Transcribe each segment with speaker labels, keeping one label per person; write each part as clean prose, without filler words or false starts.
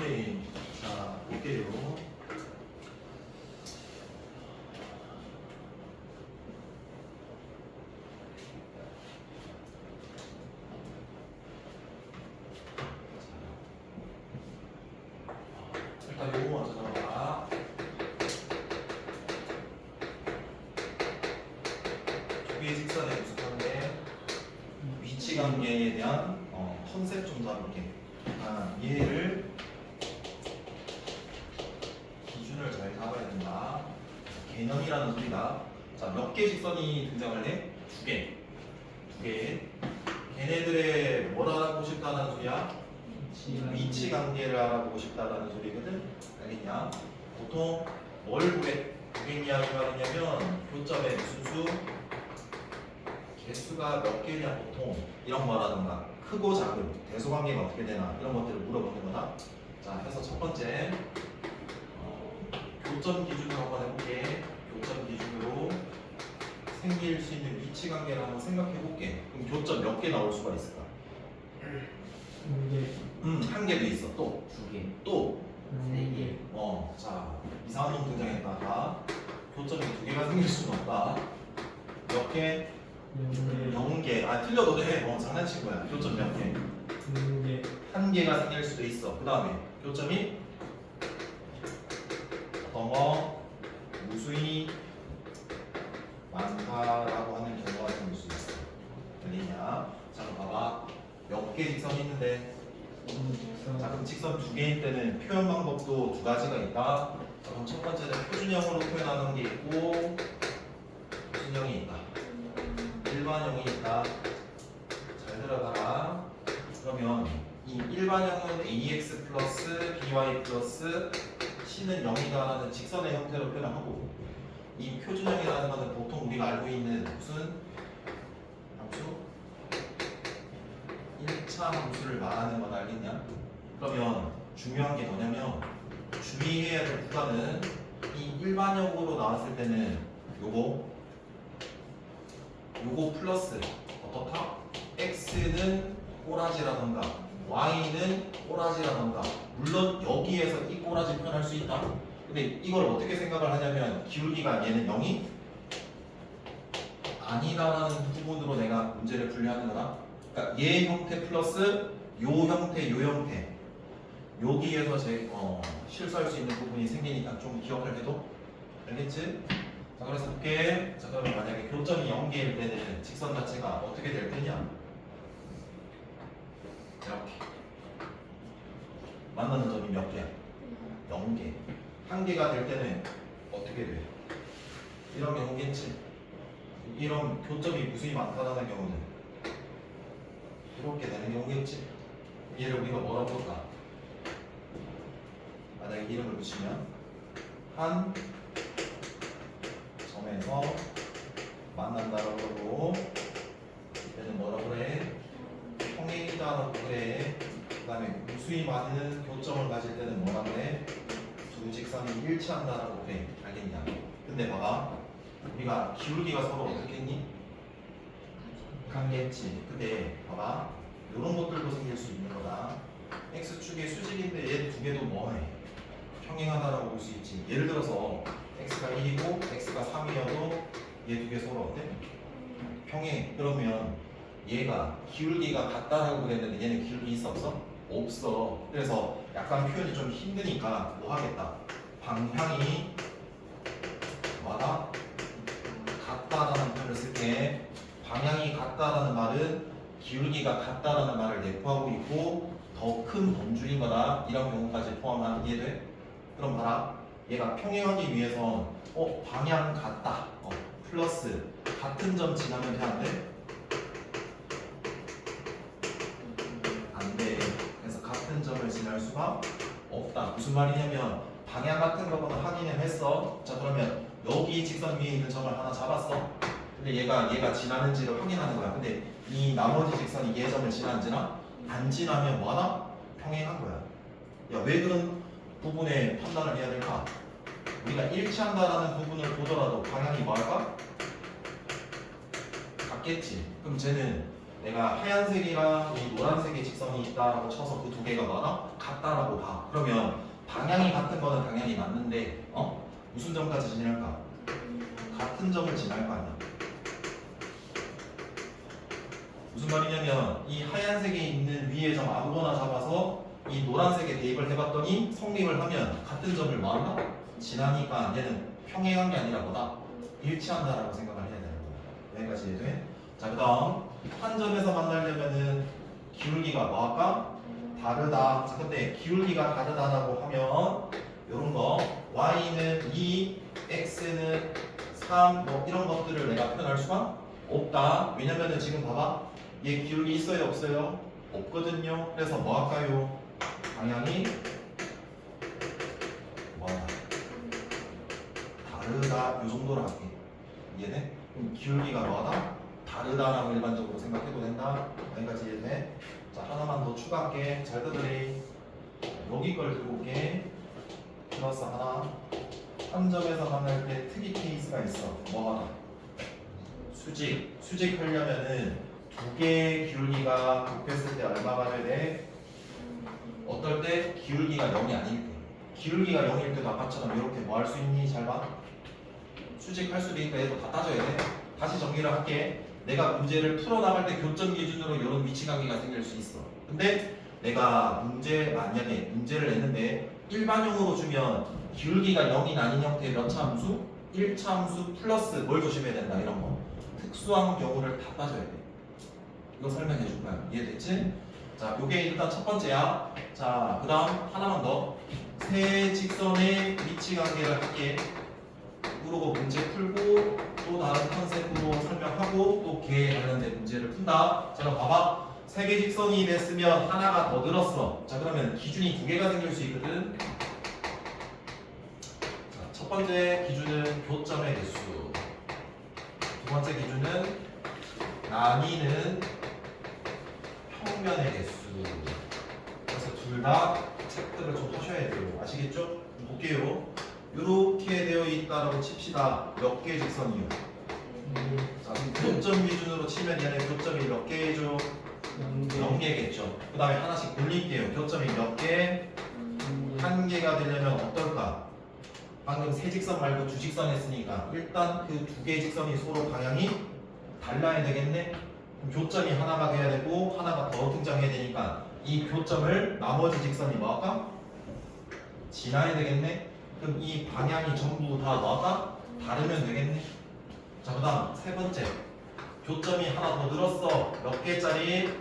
Speaker 1: 오케이. 자, 볼게요. 일단 요거 먼저 들어가. 두 개의 직선의 무슨 관계? 위치 관계에 대한 컨셉 좀 잡을게. 얘를 기준을 잘 잡아야 된다. 개념이라는 소리다. 자, 몇 개 직선이 등장을 해? 두 개. 두 개. 걔네들의 뭘 알아보고 싶다는 소리야? 위치 관계를 알아보고 싶다라는 소리거든. 알겠냐? 보통 뭘 보겠냐고 하느냐면 교점의 무슨 수? 개수가 몇 개냐 보통 이런 거라던가 크고 작은 대소관계가 어떻게 되나 이런 것들을 물어보는 거다. 자, 해서 첫 번째 교점 기준으로 한번 해볼게. 교점 기준으로 생길 수 있는 위치 관계를 한번 생각해 볼게. 그럼 교점 몇 개 나올 수가 있을까? 한 개도 있어. 또
Speaker 2: 두 개,
Speaker 1: 또
Speaker 2: 세 개,
Speaker 1: 자, 이상한 놈 등장했다가 교점이 두 개가 생길 수는 없다. 몇 개? 0개. 아, 틀려도 돼. 장난친 거야. 교점 몇 개? 한 개가 생길 수도 있어. 그 다음에 교점이 어떤 거? 무수히 많다라고 하는 경우가 생길 수 있어. 들리냐? 자, 그럼 봐봐. 몇 개 직선이 있는데? 자, 그럼 직선 두 개일 때는 표현 방법도 두 가지가 있다. 자, 그럼 첫 번째는 표준형으로 표현하는 게 있고 표준형이 있다. 일반형이 있다. 잘 들어가라. 그러면 이 일반형은 ax 플러스 by 플러스 c는 0이다라는 직선의 형태로 표현하고 이 표준형이라는 것은 보통 우리가 알고 있는 무슨 함수? 1차 함수를 말하는 건 알겠냐? 그러면 중요한 게 뭐냐면 주의해야 될 구간은 이 일반형으로 나왔을 때는 요거 플러스 어떻다? x는 꼬라지라던가 y는 꼬라지라던가 물론 여기에서 이 꼬라지 표현할 수 있다. 근데 이걸 어떻게 생각을 하냐면 기울기가 얘는 0이 아니라는 부분으로 내가 문제를 분류하는 거다. 그러니까 얘 형태 플러스 요 형태 요 형태 여기에서 실수할 수 있는 부분이 생기니까 좀 기억을 해도 알겠지? 자, 그래서 볼게. 자, 그러면 만약에 교점이 0개일 때는 직선 자체가 어떻게 될 테냐? 이렇게 만나는 점이 몇 개야? 0개. 한 개가 될 때는 어떻게 돼? 이런 경우겠지. 이런 교점이 무수히 많다는 경우는 이렇게 되는 경우겠지. 얘를 우리가 뭐라고 볼까? 만약에 이름을 붙이면 한 점에서 만난다라고 그러고 얘는 뭐라고 그래? 평행이다라고 그래. 그 다음에 무수히 많은 교점을 가질 때는 뭐라 그래? 두 직선이 일치한다라고 그래. 알겠냐? 근데 봐봐. 우리가 기울기가 서로 어떻게 했니? 같겠지. 근데 봐봐. 이런 것들도 생길 수 있는 거다. x축의 수직인데 얘 두 개도 뭐해? 평행하다라고 볼 수 있지. 예를 들어서 x가 1이고 x가 3이어도 얘 두 개 서로 어때? 평행. 그러면 얘가 기울기가 같다라고 그랬는데 얘는 기울기 있어 없어? 없어. 그래서 약간 표현이 좀 힘드니까 뭐 하겠다. 방향이 뭐다? 같다라는 표현을 쓸게. 방향이 같다라는 말은 기울기가 같다라는 말을 내포하고 있고 더 큰 범주인 거다. 이런 경우까지 포함하는 이해돼? 그럼 봐라. 얘가 평행하기 위해선 방향 같다. 플러스 같은 점 지나면 돼 안 돼? 안 돼. 그래서 같은 점을 지날 수가 없다. 무슨 말이냐면 방향 같은 거는 확인을 했어. 자, 그러면 여기 직선 위에 있는 점을 하나 잡았어. 근데 얘가 지나는지를 확인하는 거야. 근데 이 나머지 직선이 얘 점을 지나는지나 안 지나면 뭐하나? 평행한 거야. 야, 왜 그런 부분에 판단을 해야 될까? 우리가 일치한다라는 부분을 보더라도 방향이 뭐할까? 같겠지. 그럼 쟤는 내가 하얀색이랑 이 노란색의 직선이 있다라고 쳐서 그 두 개가 뭐다? 같다라고 봐. 그러면 방향이 같은 거는 당연히 맞는데 무슨 점까지 지날까? 같은 점을 지날 거 아니야. 무슨 말이냐면 이 하얀색에 있는 위의 점 아무거나 잡아서 이 노란색에 대입을 해봤더니 성립을 하면 같은 점을 뭐한다? 지나니까 얘는 평행한 게 아니라 뭐다? 일치한다라고 생각을 해야 되는 거야. 여기까지 이해돼? 자, 그 다음 한 점에서 만나려면은 기울기가 뭐할까? 다르다. 자, 근데 기울기가 다르다라고 하면 요런 거 y는 2, x는 3, 뭐 이런 것들을 내가 표현할 수가 없다. 왜냐면은 지금 봐봐. 얘 기울기 있어요 없어요? 없거든요. 그래서 뭐 할까요? 방향이 뭐다? 다르다. 요 정도로 할게. 이해돼? 그럼 기울기가 뭐다? 다르다라고 일반적으로 생각해도 된다. 여기까지 이해돼? 자, 하나만 더 추가할게. 잘 들으래. 여기 걸 들고 올게. 플러스 하나. 한 점에서 만날 때 특이 케이스가 있어. 뭐하다? 수직하려면은 두 개의 기울기가 곱했을 때 얼마가 돼야 돼? 어떨 때? 기울기가 0이 아닐 때. 기울기가 0일 때도 아까처럼 이렇게 뭐 할 수 있니? 잘 봐. 수직할 수도 있으니까 얘도 다 따져야 돼. 다시 정리를 할게. 내가 문제를 풀어나갈 때 교점 기준으로 이런 위치관계가 생길 수 있어. 근데 내가 만약에 문제를 냈는데 일반형으로 주면 기울기가 0이 아닌 형태의 몇 차 함수? 1차 함수 플러스 뭘 조심해야 된다 이런 거. 특수한 경우를 다 따져야 돼. 이거 설명해 줄 거야. 이해됐지? 자, 요게 일단 첫 번째야. 자, 그 다음 하나만 더. 세 직선의 위치 관계를 할게. 그러고 문제 풀고 또 다른 컨셉으로 설명하고 또 걔에 관련된 문제를 푼다. 자, 그럼 봐봐. 세 개 직선이 됐으면 하나가 더 늘었어. 자, 그러면 기준이 두 개가 생길 수 있거든. 자, 첫 번째 기준은 교점의 개수. 두 번째 기준은 나뉘는 평면의 개수. 그래서 둘 다 체크를 좀 하셔야 돼요. 아시겠죠? 볼게요. 이렇게 되어 있다라고 칩시다. 몇 개 직선이요? 자, 교점 기준으로 치면 얘네 교점이 몇 개죠? 0개겠죠. 그 다음에 하나씩 돌릴게요. 교점이 몇 개? 한 개가 되려면 어떨까? 방금 세 직선 말고 두 직선 했으니까 일단 그 두 개의 직선이 서로 방향이 달라야 되겠네? 그럼 교점이 하나가 돼야 되고 하나가 더 등장해야 되니까 이 교점을 나머지 직선이 뭐할까? 지나야 되겠네? 그럼 이 방향이 전부 다 뭐할까? 다르면 되겠네? 자, 그 다음 세 번째 교점이 하나 더 늘었어. 몇 개짜리?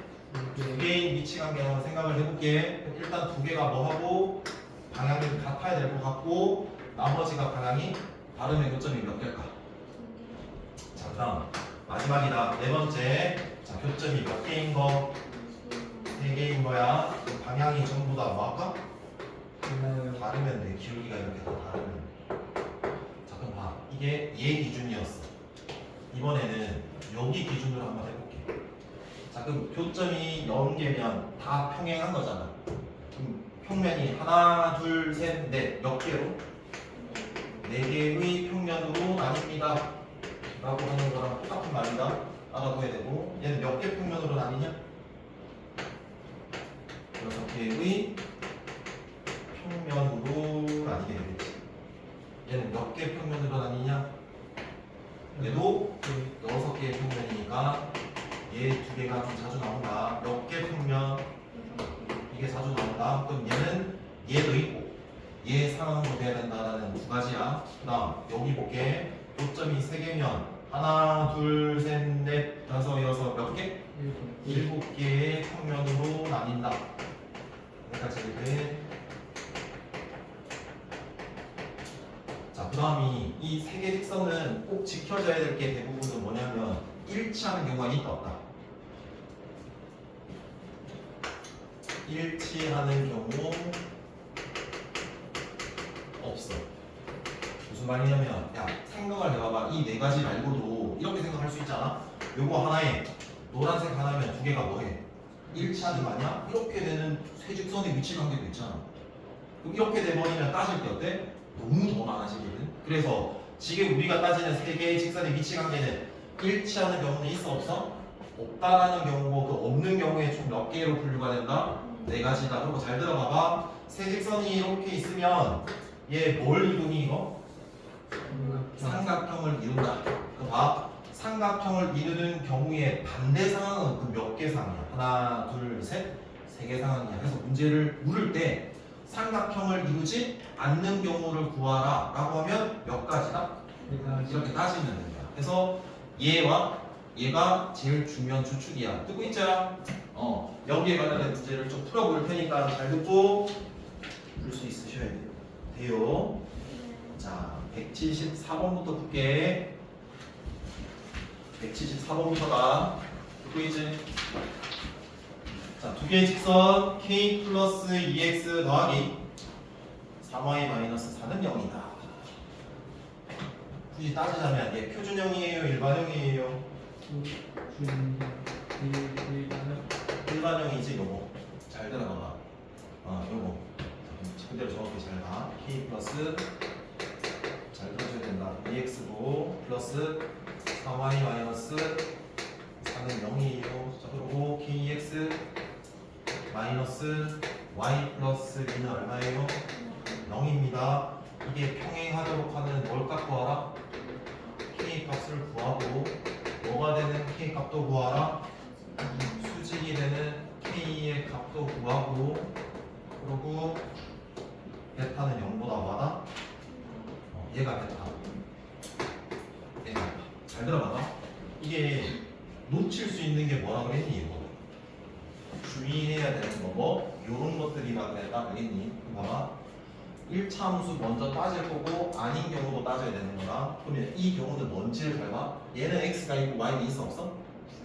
Speaker 1: 두 개의 위치관계 한번 생각을 해볼게. 일단 두 개가 뭐하고 방향이 같아야 될 것 같고 나머지가 방향이 다르면 교점이 몇 개일까? 자, 그 다음 마지막이다. 네 번째. 자, 교점이 몇 개인 거? 세 개인 거야. 그럼 방향이 전부 다 뭐할까? 다르면 돼. 기울기가 이렇게 다 다르면. 자, 그럼 봐. 이게 얘 기준이었어. 이번에는 여기 기준으로 한번 해볼게. 자, 그럼 교점이 0개면 다 평행한 거잖아. 그럼 평면이 하나, 둘, 셋, 넷 몇 개로? 4개의 평면으로 나뉩니다. 라고 하는 거랑 똑같은 말이다. 알아둬야 되고 얘는 몇 개 평면으로 나뉘냐? 6개의 평면으로 나뉘게 되겠지. 얘는 몇 개 평면으로 나뉘냐? 얘도 6개의 평면이니까 얘 두 개가 좀 자주 나온다. 몇 개 평면? 이게 자주 나온다. 그럼 얘는 얘도 있고 얘 상황으로 돼야 된다라는 두 가지야. 그 다음 여기 볼게. 교점이 3개면 하나, 둘, 셋, 넷, 다섯, 여섯 몇 개? 7개의 평면으로 나뉜다. 여기까지 이렇게. 자, 그 다음이 이 세 개 직선은 꼭 지켜져야 될 게 대부분은 뭐냐면 일치하는 경우가 있다 없다. 일치하는 경우 없어. 무슨 말이냐면 야 생각을 해봐봐. 이 네 가지 말고도 이렇게 생각할 수 있잖아. 요거 하나에 노란색 하나면 두 개가 뭐해? 일치하는 거 아니야? 이렇게 되는 세 직선의 위치 관계도 있잖아. 그럼 이렇게 돼버리면 따질 때 어때? 너무 더 많아지거든. 그래서 지금 우리가 따지는 세 개의 직선의 위치 관계는 일치하는 경우는 있어 없어? 없다라는 경우고 그 없는 경우에 총 몇 개로 분류가 된다? 네 가지다. 그리고 잘 들어봐봐. 세 직선이 이렇게 있으면 얘 뭘 이루니 이거? 삼각형을 이룬다. 그럼 봐. 삼각형을 이루는 경우에 반대 상황은 그 몇 개 상황이야? 하나, 둘, 셋, 세 개 상황이야. 그래서 문제를 물을 때 삼각형을 이루지 않는 경우를 구하라 라고 하면 몇 가지다? 이렇게 따지면 되는 거야. 그래서 얘와 얘가 제일 중요한 추측이야. 듣고 있자? 여기에 관련된 문제를 좀 풀어볼 테니까 잘 듣고 풀 수 있으셔야 돼요. 자, 174번부터 볼게. 174번부터가 듣고 있지? 자, 두 개의 직선 k 플러스 2x 더하기 3y 마이너스 4는 0이다. 굳이 따지자면 얘 표준형이에요? 일반형이에요? 일반형이지. 요거 잘 들어봐봐. 요거 그대로 정확히 잘 봐. k 플러스 잘 들어줘야 된다. 2x고 플러스 4y 마이너스 4는 0이에요. 자, 그리고 kx 마이너스 y 플러스 2는 얼마예요? 0입니다. 이게 평행하도록 하는 뭘 갖고 와라? k 값을 구하고 뭐가 되는 k 값도 구하라. 수직이 되는 k의 값도 구하고 그리고 베타는 0보다 많아? 얘가 베타. 얘가 베타. 잘 들어봐봐. 이게 놓칠 수 있는 게 뭐라 그랬니? 이거 주의해야 되는 거고 요런 것들이라 그랬다. 알겠니? 봐봐. 1차 함수 먼저 따질 거고 아닌 경우도 따져야 되는 거라. 그러면 이 경우는 뭔지를 잘 봐. 얘는 x가 있고 y는 있어 없어?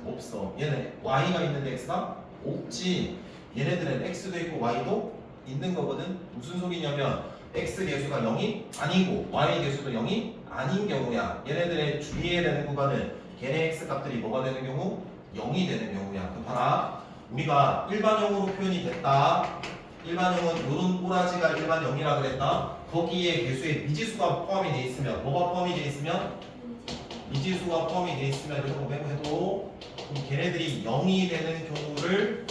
Speaker 1: 없어. 얘는 y가 있는데 x가 없지. 얘네들은 x도 있고 y도 있는 거거든. 무슨 소리냐면 x 개수가 0이 아니고 y 개수도 0이 아닌 경우야. 얘네들의 주의해야 되는 구간은 걔네 x 값들이 뭐가 되는 경우? 0이 되는 경우야. 그럼 봐라. 우리가 일반형으로 표현이 됐다. 일반형은 이런 꼬라지가 일반형이라 그랬다. 거기에 개수에 미지수가 포함이 돼 있으면 뭐가 포함이 돼 있으면 미지수가 포함이 돼 있으면 이런 거 해도 그럼 걔네들이 0이 되는 경우를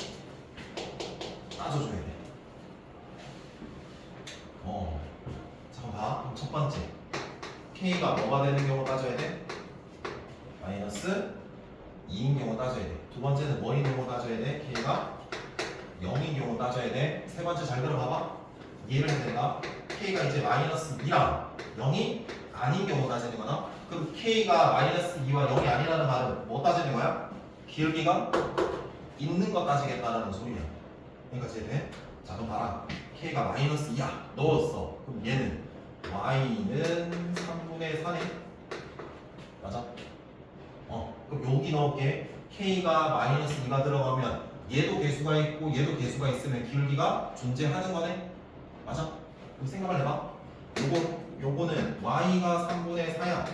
Speaker 1: 따져줘야 돼. 잠깐 봐. 그럼 첫 번째 k가 뭐가 되는 경우 따져야 돼? 마이너스 2인 경우 따져야 돼. 두 번째는 뭐인 경우 따져야 돼? k가 0인 경우 따져야 돼. 세 번째 잘 들어봐봐. 이해를 해야 된다. k가 이제 마이너스 2랑 0이 아닌 경우 따지는 거다. 그럼 k가 마이너스 2와 0이 아니라는 말은 뭐 따지는 거야? 기울기가 있는 거 따지겠다라는 소리야. 그러니까 이제 자, 그럼 봐라. k가 마이너스 2야. 넣었어. 그럼 얘는 y는 3분의 4네. 맞아? 그럼 여기 넣을게. k가 마이너스 2가 들어가면 얘도 개수가 있고 얘도 개수가 있으면 기울기가 존재하는 거네. 맞아? 그럼 생각을 해봐. 요거는 y가 3분의 4야.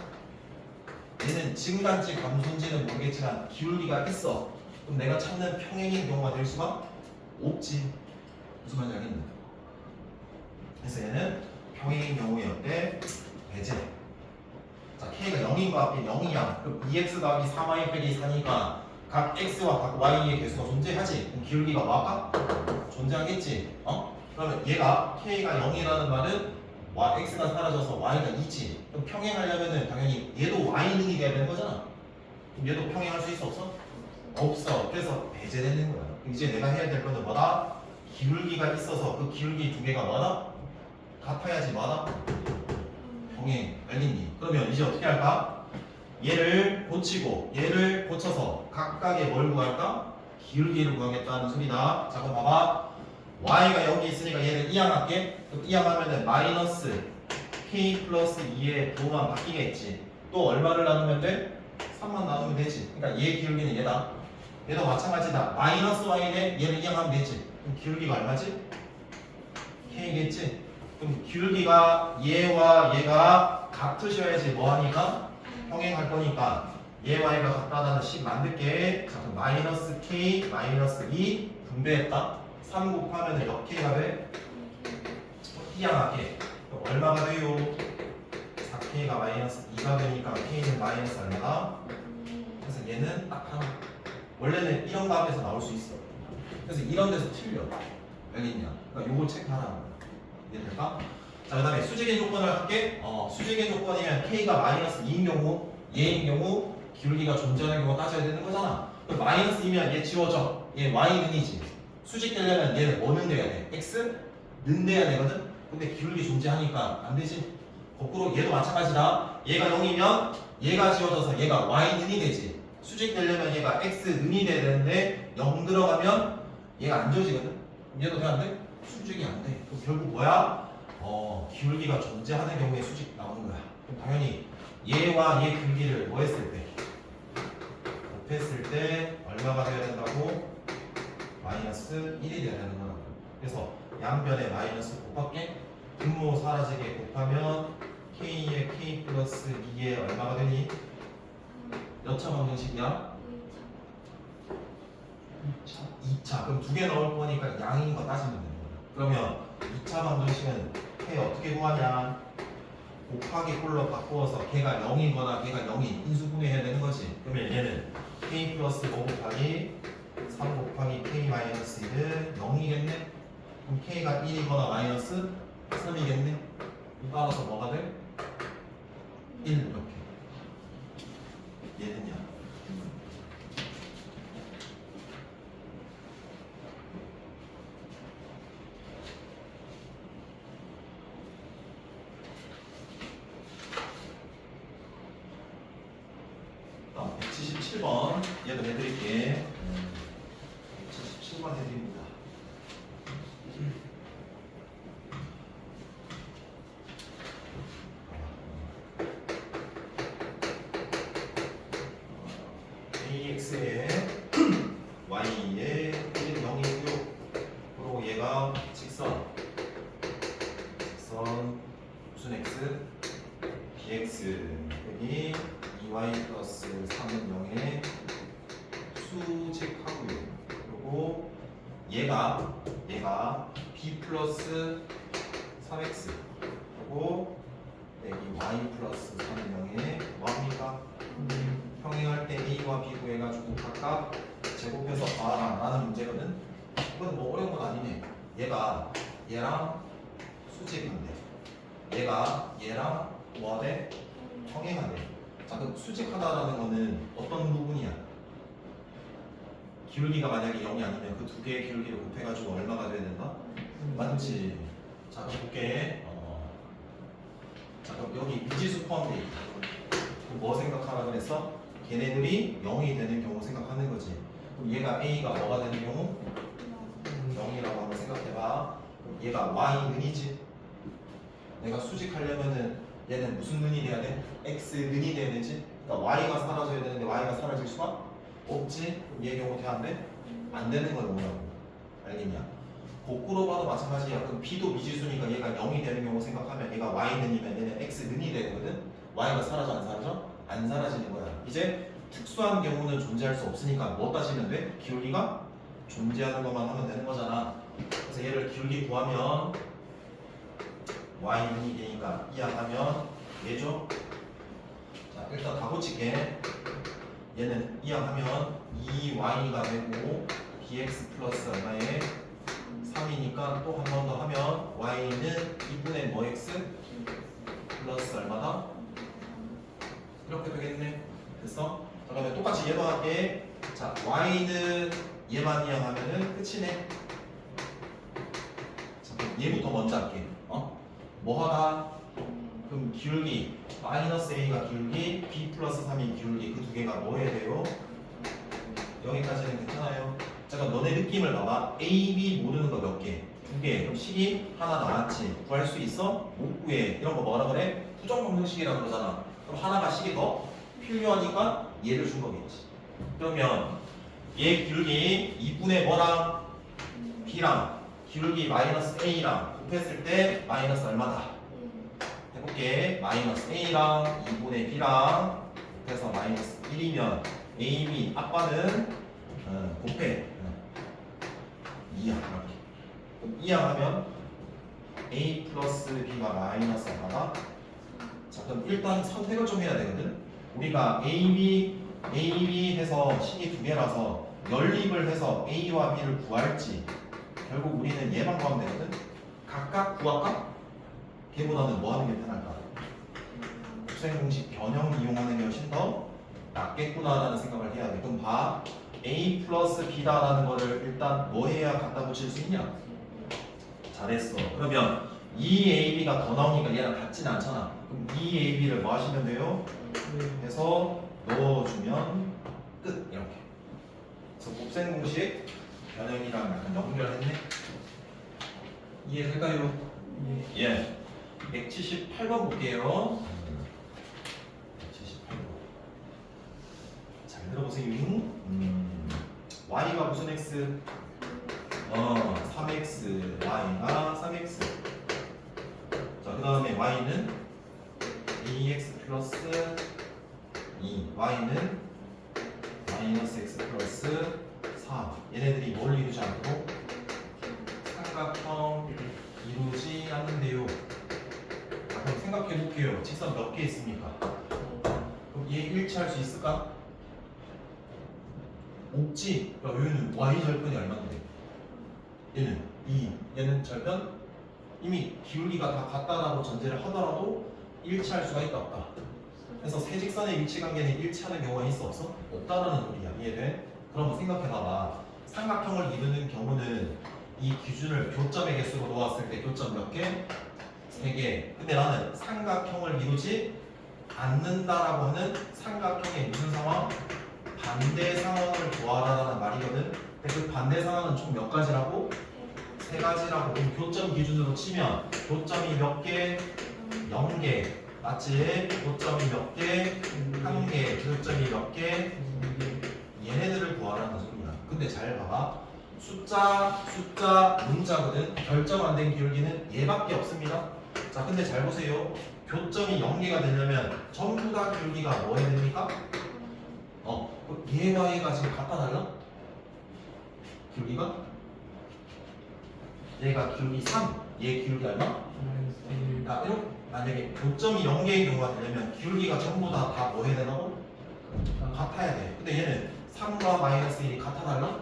Speaker 1: 얘는 증가인지 감소인지는 모르겠지만 기울기가 있어. 그럼 내가 찾는 평행인 경우가 될 수가 없지. 무슨 말인지 알겠니? 그래서 얘는 평행인 경우에 어때? 배제. 자, k가 0인 거 앞에 0이야. 그럼 2x 더하기 3y 빼기 4니까 각 x와 각 y의 개수가 존재하지. 그럼 기울기가 뭐할까? 존재하겠지. 그러면 얘가 k가 0이라는 말은 x가 사라져서 y가 2지. 그럼 평행하려면은 당연히 얘도 y능이 돼야 되는 거잖아. 그럼 얘도 평행할 수 있어 없어? 없어. 그래서 배제되는 거야. 이제 내가 해야 될 거는 뭐다? 기울기가 있어서 그 기울기 두 개가 뭐다? 같아야지 뭐다? 평행. 알겠니? 그러면 이제 어떻게 할까? 얘를 고치고 얘를 고쳐서 각각의 뭘 구할까? 기울기를 구하겠다는 소리다. 자, 그럼 봐봐. y가 여기 있으니까 얘를 이항할게. 이항하면은 마이너스 k 플러스 2의 부호만 바뀌겠지. 또 얼마를 나누면 돼? 3만 나누면 되지. 그러니까 얘 기울기는 얘다. 얘도 마찬가지다. 마이너스 y에 얘를 이항하면 되지. 그럼 기울기가 얼마지? k겠지. 그럼 기울기가 얘와 얘가 같으셔야지 뭐하니까? 평행할 거니까 얘와 얘가 같다는 식 만들게. 자, 그럼 마이너스 k 마이너스 2 분배했다. 3 곱하면 몇 k가 돼? 이항할게. 그럼 얼마가 돼요? 4k가 마이너스 2가 되니까 k는 마이너스 얼마다? 그래서 얘는 딱 하나. 원래는 이런 값에서 나올 수 있어. 그래서 이런 데서 틀려. 알겠냐? 그러니까 요걸 체크하라는 거야. 이해될까? 자, 그 다음에 수직의 조건을 할게. 수직의 조건이면 K가 마이너스 2인 경우, 얘인 경우, 기울기가 존재하는 경우 따져야 되는 거잖아. 그럼 마이너스 2면 얘 지워져. 얘 Y는이지. 수직 되려면 얘는 뭐는 돼야 돼? X는 돼야 되거든? 근데 기울기 존재하니까 안 되지. 거꾸로 얘도 마찬가지다. 얘가 0이면 얘가 지워져서 얘가 Y는이 되지. 수직 되려면 얘가 X는이 돼야 되는데 0 들어가면 얘가 안 지워지거든? 얘도 돼 안 돼? 수직이 안 돼. 그럼 결국 뭐야? 기울기가 존재하는 경우에 수직 나오는 거야. 그럼 당연히 얘와 얘 기울기를 뭐 했을 때? 곱했을 때 얼마가 돼야 된다고? 마이너스 1이 돼야 되는 거라고. 그래서 양변에 마이너스 곱할게. 분모 사라지게 곱하면 K에 K 플러스 2에 얼마가 되니? 몇 차 방정식이야? 2차. 그럼 두 개 넣을 거니까 양인 거 따지면 되는 거야. 그러면 2차 방정식은 K 어떻게 구하냐? 곱하기 꼴로 바꾸어서 걔가 0이거나 걔가 0인 인수분해해야 되는 거지. 그러면 얘는 K 플러스 5 곱하기 3 곱하기 K 마이너스 1은 0이겠네? 그럼 K가 1이거나 마이너스 3이겠네? 따라서 뭐가 돼? 1 이렇게. 얘는요? 아, 177번 얘도 해드릴게. 177번 해드립니다. AX에 Y에 1은 0이고요. 그리고 얘가 직선 무슨 X? BX 여기 2Y 플러스 3은 0에 수직하고요. 그리고 얘가 B 플러스 3X 그리고 여기 Y 플러스 3은 0에 뭐합니까? 평행할 때 A와 B 구해가지고 각각 제곱해서 라는 문제거든. 이건 뭐 어려운 건 아니네. 얘가 얘랑 수직한데 얘가 얘랑 뭐하대? 평행하대. 자, 그럼 수직하다라는 거는 어떤 부분이야? 기울기가 만약에 0이 아니면 그 두 개의 기울기를 곱해가지고 얼마가 돼야 된다? 맞지? 자, 그럼 볼게. 자, 그럼 여기 미지수 포함돼 있다. 그럼 뭐 생각하라 그랬어? 걔네들이 0이 되는 경우 생각하는 거지. 그럼 얘가 A가 뭐가 되는 경우? 0이라고 한번 생각해봐. 그럼 얘가 Y는이지. 내가 수직하려면은 얘는 무슨 는이 돼야 돼? X는이 돼야 되지. 그러니까 Y가 사라져야 되는데 Y가 사라질 수가 없지. 그럼 얘 경우 돼 안 돼? 안 되는 걸 뭐라고? 알겠냐? 거꾸로 봐도 마찬가지야. 그럼 B도 미지수니까 얘가 0이 되는 경우 생각하면 얘가 Y는이면 얘는 X는이 되거든. Y가 사라져 안 사라져? 안 사라지는 거야. 이제 특수한 경우는 존재할 수 없으니까 뭐 따지면 돼? 기울기가 존재하는 것만 하면 되는 거잖아. 그래서 얘를 기울기 구하면 Y는이 되니까 이항하면 얘죠. 자, 일단 다 고칠게. 얘는 이항하면 2Y가 되고 BX 플러스 얼마에 3이니까 또 한 번 더 하면 Y는 2분의 뭐 X 플러스 얼마다? 이렇게 되겠네. 됐어? 자, 그러면 똑같이 얘도 할게. 자, Y는 얘만 이항하면은 끝이네. 자, 그럼 얘부터 먼저 할게. 뭐 하다? 그럼 기울기 마이너스 A가 기울기 B 플러스 3이 기울기 그 두 개가 뭐 해야 돼요? 여기까지는 괜찮아요. 자, 그럼 너네 느낌을 봐봐. A, B 모르는 거 몇 개? 두 개. 그럼 식이 하나 남았지. 구할 수 있어? 못 구해. 이런 거 뭐라 그래? 부정방정식이라고 그러잖아. 그럼 하나가 식이 더 필요하니까 얘를 준 거겠지. 그러면 얘 기울기 2분의 뭐랑 B랑 기울기 마이너스 A랑 곱했을 때 마이너스 얼마다? 해볼게. 마이너스 A랑 2분의 B랑 곱해서 마이너스 1이면 A, B 아빠는 곱해 2야 이렇게. 그럼 2야 하면 A 플러스 B가 마이너스 얼마다? 자, 그럼 일단 선택을 좀 해야 되거든. 우리가 A, B 해서 식이 두 개라서 연립을 해서 A와 B를 구할지 결국 우리는 얘만 구하면 되거든. 각각 구할까? 걔보다는 뭐 하는 게 편할까? 곱셈 공식 변형 이용하는 게 훨씬 더 낫겠구나라는 생각을 해야 돼. 그럼 봐. A 플러스 B다라는 거를 일단 뭐 해야 갖다 붙일 수 있냐? 잘했어. 그러면 2AB가 더 나오니까 얘랑 같진 않잖아. 그럼 2AB를 뭐 하시면 돼요? 해서 넣어주면 끝. 이렇게. 그래서 곱셈 공식 변형이랑 약간 연결했네. 이해될까요? 예. 178번 볼게요. 178번. 잘 들어보세요. y가 무슨 x? 3x. y가 3x. 자, 그 다음에 y는 2x 플러스 2. y는 마이너스 x 플러스 4. 얘네들이 뭘 이루지 않고 삼각형 이루지 않는데요. 자, 그럼 생각해 볼게요. 직선 몇 개 있습니까? 그럼 얘 일치할 수 있을까? 없지. 그러니까 여기는 y 절편이 얼마인데? 얘는 2. 얘는 절편? 이미 기울기가 다 같다라고 전제를 하더라도 일치할 수가 있다 없다. 그래서 세 직선의 위치관계는 일치하는 경우가 있어 없어? 없다라는 소리야. 이해돼? 그럼 생각해봐봐. 삼각형을 이루는 경우는 이 기준을 교점의 개수로 놓았을 때 교점 몇 개? 3개. 근데 나는 삼각형을 이루지 않는다라고 하는 삼각형의 무슨 상황? 반대 상황을 구하라라는 말이거든. 근데 그 반대 상황은 총 몇 가지라고? 3가지라고. 그럼 교점 기준으로 치면 교점이 몇 개? 0개. 맞지? 교점이 몇 개? 1개. 교점이 몇 개? 얘네들을 구하라는 소리야. 근데 잘 봐봐. 숫자, 문자거든. 결정 안 된 기울기는 얘밖에 없습니다. 자, 근데 잘 보세요. 교점이 0개가 되려면 전부 다 기울기가 뭐 해야 됩니까? 얘와 얘가 지금 같아 달라? 기울기가? 얘가 기울기 3, 얘 기울기 얼마? 자, 이렇게 만약에 교점이 0개의 경우가 되려면 기울기가 전부 다 뭐 해야 되나고? 같아야 돼. 근데 얘는 3과 마이너스 1이 같아 달라?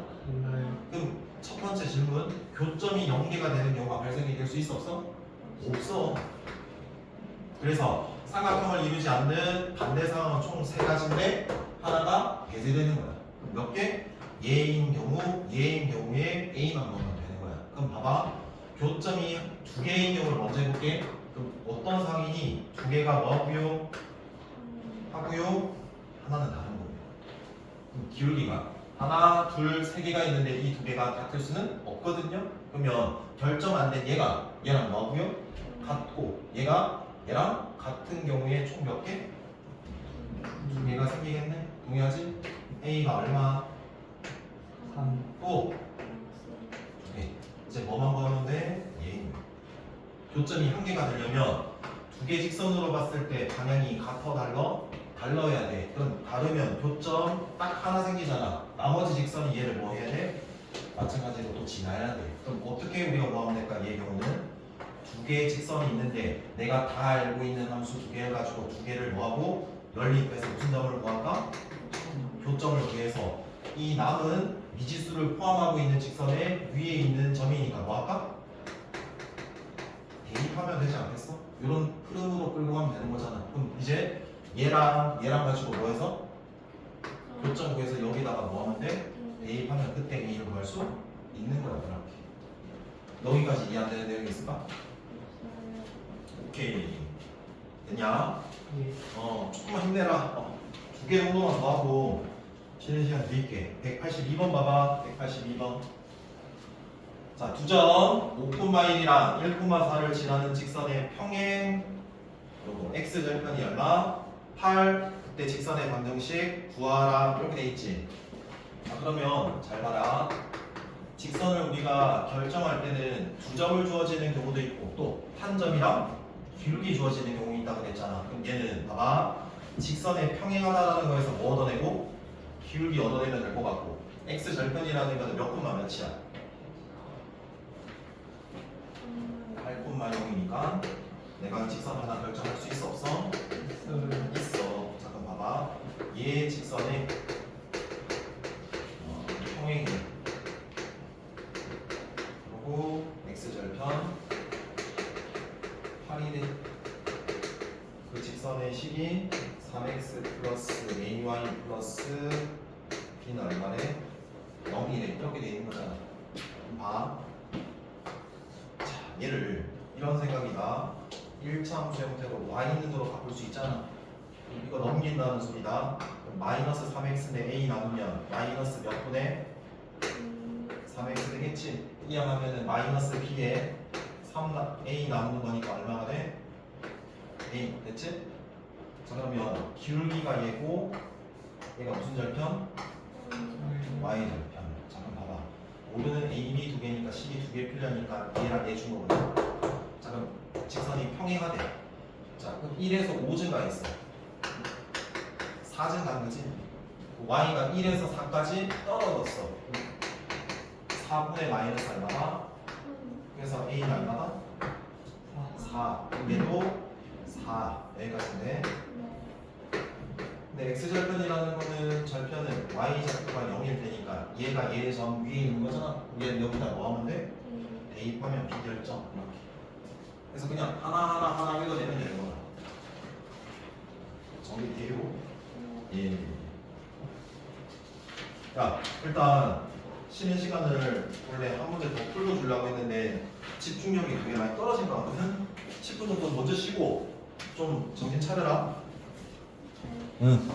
Speaker 1: 그럼 첫 번째 질문, 교점이 0개가 되는 경우가 발생이 될 수 있어 없어? 없어. 그래서 삼각형을 이루지 않는 반대 상황은 총 3가지인데 하나가 배제되는 거야. 그럼 몇 개? 얘인 경우에 A만 넣으면 되는 거야. 그럼 봐봐. 교점이 2개인 경우를 먼저 해볼게. 그럼 어떤 상황이니 2개가 뭐하고요? 하고요? 하나는 다른 거예요. 그럼 기울기가 하나, 둘, 3개가 있는데 이 2개가 같을 수는 없거든요. 그러면 결정 안 된 얘가 얘랑 뭐하고요? 같고 얘랑 같은 경우에 총 몇 개? 2개가 생기겠네? 동의하지? A가 얼마? 3. 또 2개. 이제 뭐만 구하면 돼? 얘인 거야. 교점이 1개가 되려면 2개 직선으로 봤을 때 방향이 같아 달라야 돼. 그럼 다르면 교점 딱 하나 생기잖아. 나머지 직선이 얘를 뭐 해야 돼? 마찬가지로 또 지나야 돼. 그럼 어떻게 우리가 뭐 하면 될까? 얘 경우는 2개의 직선이 있는데 내가 다 알고 있는 함수 2개를 가지고 2개를 뭐하고 연립해서 무슨 점을 구할까? 교점을 구해서 이 남은 미지수를 포함하고 있는 직선의 위에 있는 점이니까 뭐할까? 대입하면 되지 않겠어? 이런 흐름으로 끌고 가면 되는 거잖아. 그럼 이제 얘랑 가지고 뭐 해서? 교점 구해서 여기다가 뭐 하면 돼? 대입하면 그때 A를 구할 수 있는 거야. 이렇게. 여기까지 이해 안 되는 내용이 있을까? 오케이. 됐냐? 조금만 힘내라. 2개 정도만 더 하고 쉬는 시간 드릴게. 182번 봐봐. 182번. 자, 두 점 5,1이랑 1,4를 지나는 직선의 평행 요거 x절편이 얼마? 8. 그때 직선의 방정식 구하라 이렇게 돼 있지. 자, 그러면 잘 봐라. 직선을 우리가 결정할 때는 2점을 주어지는 경우도 있고 또 한 점이랑 기울기 주어지는 경우 있다고 그랬잖아. 그럼 얘는 봐봐. 직선에 평행하다라는 거에서 뭐 얻어내고 기울기 얻어내면 될 것 같고 x절편이라는 거는 몇 콤마 몇이야? 8,0이니까 내가 직선 하나 결정할 수 있어 없어? 있어. 잠깐 봐봐. 얘 직선의 그러면 8이 그 직선의 식이 3x 플러스 ay 플러스 b는 얼마래? 0이래. 이렇게 돼 있는 거잖아. 그럼 봐. 자, 얘를 이런 생각이다. 1차 함수의 형태로 y 있는 대로 바꿀 수 있잖아. 이거 넘긴다는 소리다. 그럼 마이너스 3x인데 a 나누면 마이너스 몇 분의 3x 되겠지? 이항하면은 마이너스 b에 3a 나누는 거니까 얼마가 돼? a 됐지? 자 그러면 기울기가 얘고 얘가 무슨 절편? y 절편. 자 그럼 봐봐. 오르는 a, b 두 개니까 식이 두 개 필요하니까 얘랑 얘 준 거거든. 자 그럼 직선이 평행가 돼. 자 그럼 1에서 5 증가했어. 4 증가한 거지? y가 1에서 4까지 떨어졌어. 4분의 마이너스 얼마다? 그래서 a는 얼마다? 4. 얘도 4. 여기까지인데. 근데 x절편이라는 거는 절편은 y좌표가 0일 테니까 얘가 얘의 점 위에 있는 거잖아. 얘는 여기다 뭐 하면 돼? 대입하면 비결점 이렇게. 그래서 그냥 하나 읽어내면 되는 거야. 정리돼요? 예. 자, 일단 쉬는 시간을 원래 한 문제 더 풀어주려고 했는데 집중력이 되게 많이 떨어진 것 같거든? 10분 정도 먼저 쉬고 좀 정신 차려라. 응.